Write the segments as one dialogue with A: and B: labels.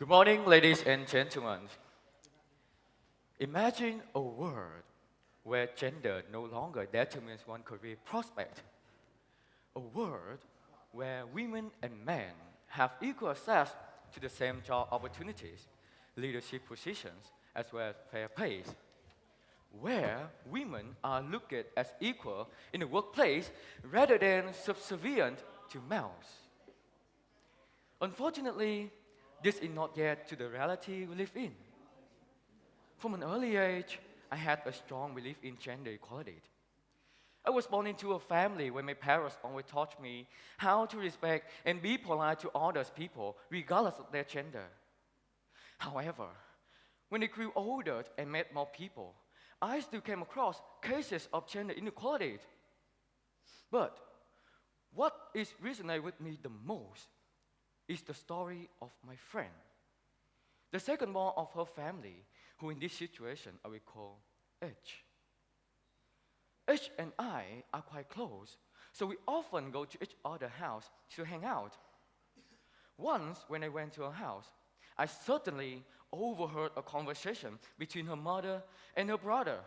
A: Good morning, ladies and gentlemen. Imagine a world where gender no longer determines one's career prospect. A world where women and men have equal access to the same job opportunities, leadership positions, as well as fair pay. Where women are looked at as equal in the workplace rather than subservient to males. Unfortunately, this is not yet to the reality we live in. From an early age, I had a strong belief in gender equality. I was born into a family where my parents always taught me how to respect and be polite to others people, regardless of their gender. However, when I grew older and met more people, I still came across cases of gender inequality. But what is resonating with me the most is the story of my friend, the second born of her family, who in this situation I will call H. H and I are quite close, so we often go to each other's house to hang out. Once, when I went to her house, I certainly overheard a conversation between her mother and her brother.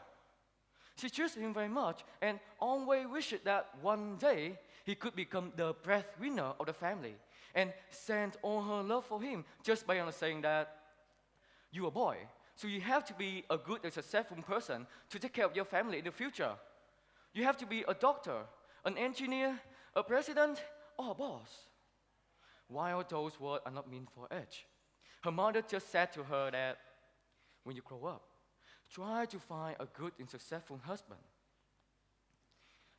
A: She chose him very much and always wished that one day he could become the breadwinner of the family and sent all her love for him just by saying that you're a boy, so you have to be a good and successful person to take care of your family in the future. You have to be a doctor, an engineer, a president, or a boss. While those words are not meant for H, her mother just said to her that when you grow up, try to find a good and successful husband.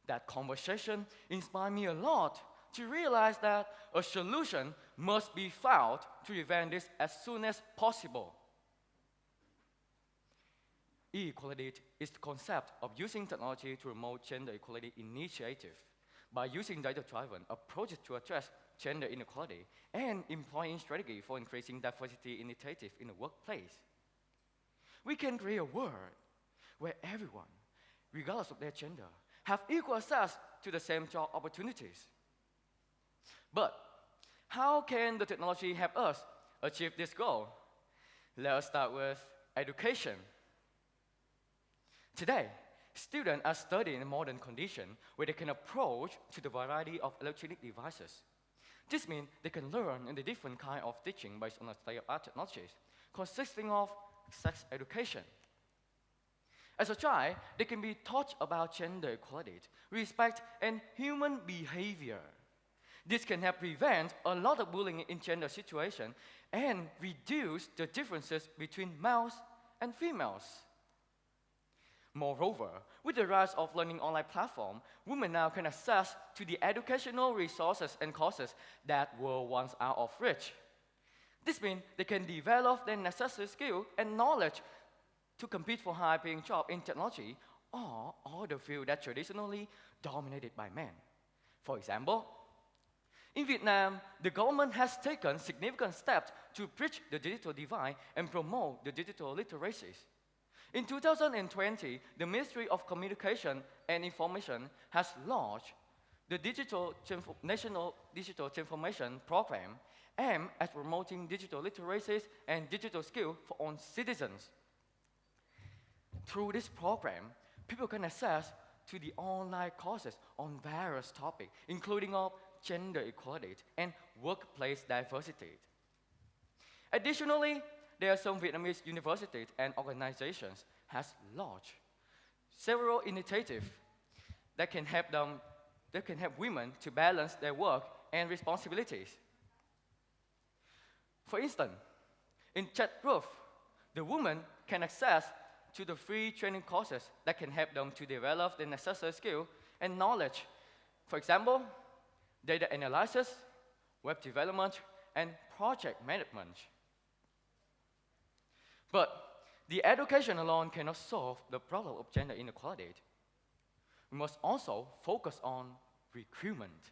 A: That conversation inspired me a lot to realize that a solution must be found to prevent this as soon as possible. E-equality is the concept of using technology to promote gender equality initiative by using data-driven approaches to address gender inequality and employing strategy for increasing diversity initiative in the workplace. We can create a world where everyone, regardless of their gender, have equal access to the same job opportunities. But how can the technology help us achieve this goal? Let us start with education. Today, students are studying in a modern condition where they can approach to the variety of electronic devices. This means they can learn in the different kind of teaching based on the state-of-art technologies, consisting of sex education. As a child, they can be taught about gender equality, respect, and human behavior. This can help prevent a lot of bullying in gender situations and reduce the differences between males and females. Moreover, with the rise of learning online platforms, women now can access to the educational resources and courses that were once out of reach. This means they can develop their necessary skill and knowledge to compete for high-paying jobs in technology or other fields that traditionally dominated by men. For example, in Vietnam, the government has taken significant steps to bridge the digital divide and promote the digital literacies. In 2020, the Ministry of Communication and Information has launched the National Digital Transformation Program aimed at promoting digital literacies and digital skills for all citizens. Through this program, people can access to the online courses on various topics, including of gender equality and workplace diversity. Additionally, there are some Vietnamese universities and organizations has launched several initiatives that can help women to balance their work and responsibilities. For instance, in TEDxYouth, the women can access to the free training courses that can help them to develop the necessary skill and knowledge. For example, data analysis, web development, and project management. But the education alone cannot solve the problem of gender inequality. We must also focus on recruitment.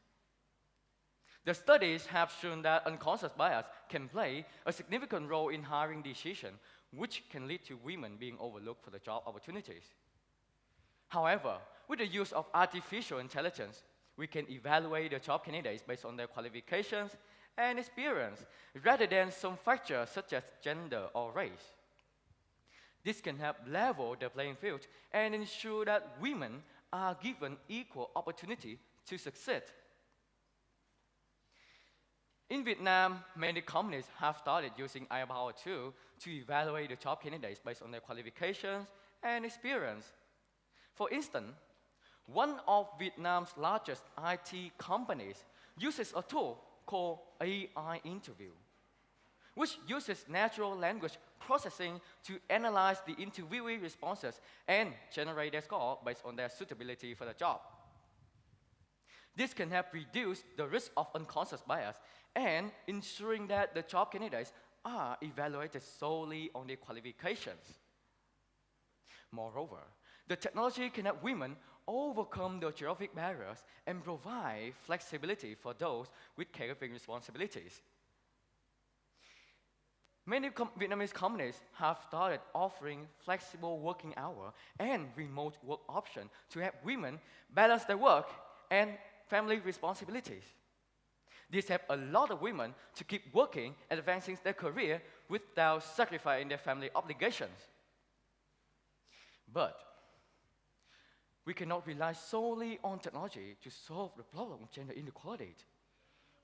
A: The studies have shown that unconscious bias can play a significant role in hiring decisions, which can lead to women being overlooked for the job opportunities. However, with the use of artificial intelligence, we can evaluate the job candidates based on their qualifications and experience, rather than some factors such as gender or race. This can help level the playing field and ensure that women are given equal opportunity to succeed. In Vietnam, many companies have started using AI power tool to evaluate the job candidates based on their qualifications and experience. For instance, one of Vietnam's largest IT companies uses a tool called AI Interview, which uses natural language processing to analyze the interviewee responses and generate their score based on their suitability for the job. This can help reduce the risk of unconscious bias and ensuring that the job candidates are evaluated solely on their qualifications. Moreover, the technology can help women overcome the geographic barriers and provide flexibility for those with caregiving responsibilities. Many Vietnamese companies have started offering flexible working hour and remote work options to help women balance their work and family responsibilities. This helps a lot of women to keep working and advancing their career without sacrificing their family obligations. But we cannot rely solely on technology to solve the problem of gender inequality.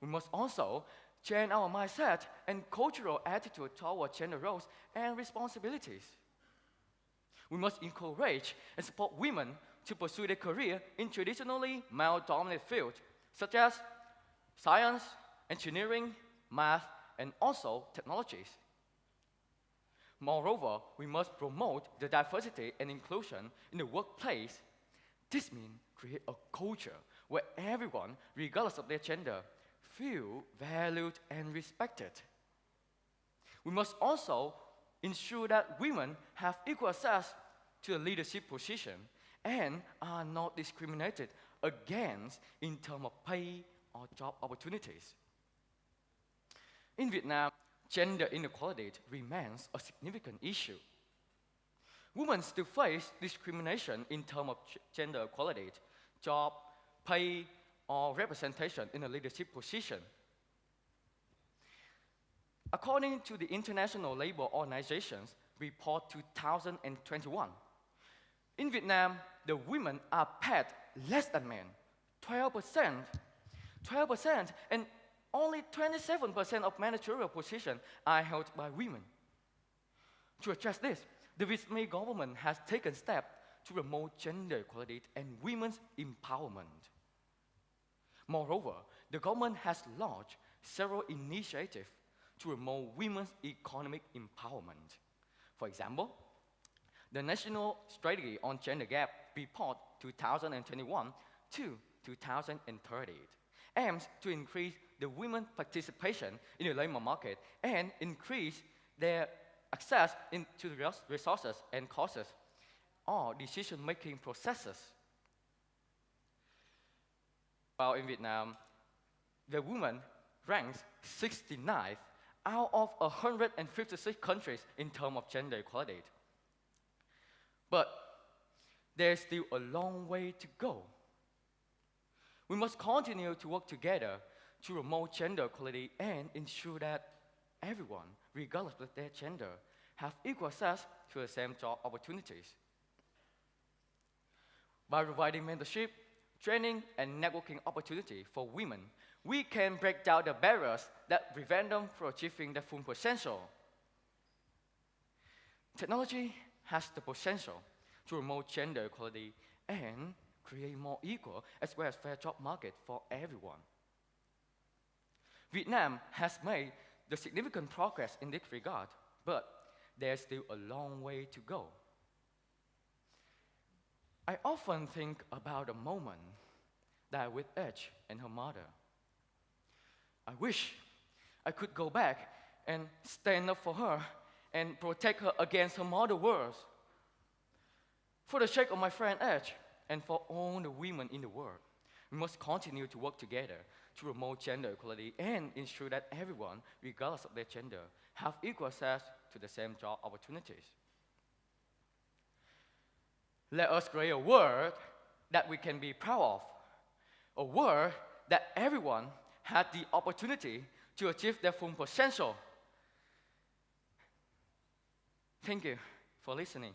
A: We must also change our mindset and cultural attitude toward gender roles and responsibilities. We must encourage and support women to pursue their career in traditionally male-dominated fields, such as science, engineering, math, and also technologies. Moreover, we must promote the diversity and inclusion in the workplace. This means create a culture where everyone, regardless of their gender, feel valued and respected. We must also ensure that women have equal access to a leadership position and are not discriminated against in terms of pay or job opportunities. In Vietnam, gender inequality remains a significant issue. Women still face discrimination in terms of gender equality, job, pay, or representation in a leadership position. According to the International Labour Organization's report 2021, in Vietnam, the women are paid less than men, 12%, and only 27% of managerial positions are held by women. To address this, the Vietnamese government has taken steps to promote gender equality and women's empowerment. Moreover, the government has launched several initiatives to promote women's economic empowerment. For example, the National Strategy on Gender Gap Report 2021 to 2030 aims to increase the women's participation in the labor market and increase their access into the resources and courses or decision-making processes. While in Vietnam, the woman ranks 69th out of 156 countries in terms of gender equality. But there's still a long way to go. We must continue to work together to promote gender equality and ensure that everyone, regardless of their gender, have equal access to the same job opportunities. By providing mentorship, training, and networking opportunity for women, we can break down the barriers that prevent them from achieving their full potential. Technology has the potential to promote gender equality and create more equal as well as fair job market for everyone. Vietnam has made the significant progress in this regard, but there's still a long way to go. I often think about the moment that I with Edge and her mother. I wish I could go back and stand up for her and protect her against her mother's words. For the sake of my friend Edge and for all the women in the world, we must continue to work together to promote gender equality and ensure that everyone, regardless of their gender, have equal access to the same job opportunities. Let us create a world that we can be proud of, a world that everyone had the opportunity to achieve their full potential. Thank you for listening.